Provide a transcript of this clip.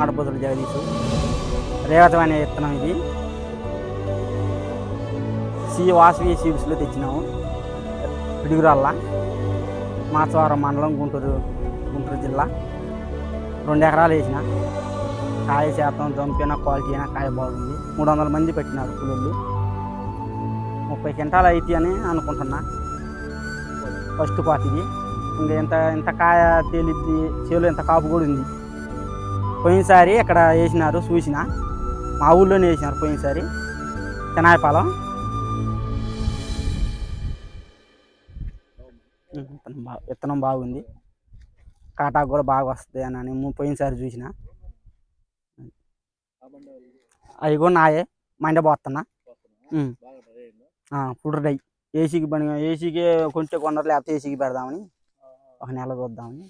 ఆడబోతులు జగదీశు రేవతం అనే విత్తనం ఇది వాసవి సీడ్స్లో తెచ్చినాము. పిడుగురాళ్ళ మాచవరం మండలం గుంటూరు జిల్లా. 2 ఎకరాలు వేసిన. కాయ శాతం జంపైన క్వాలిటీ అయినా కాయ బాగుంది. 300 మంది పెట్టినారు కూలీళ్ళు. 30 క్వింటాలు అయితే అని అనుకుంటున్నా. ఫస్ట్ పాత ఇది. ఇంకా ఇంత కాయ తేలిద్ది. చేలో ఇంత కాపు కూడా ఉంది. పోయినసారి ఇక్కడ వేసినారు చూసిన, మా ఊళ్ళోనే వేసినారు పోయినసారి. చెనాయపాలెం విత్తనం బాగుంది. కాటాకు కూడా బాగా వస్తుంది అని పోయినసారి చూసిన. అవి కూడా నాయే మండబోతున్నా. ఫుడ్ డై ఏసీకి కొంటే కొన్నారు, లేకపోతే ఏసీకి పెడదామని 1 నెల చూద్దామని.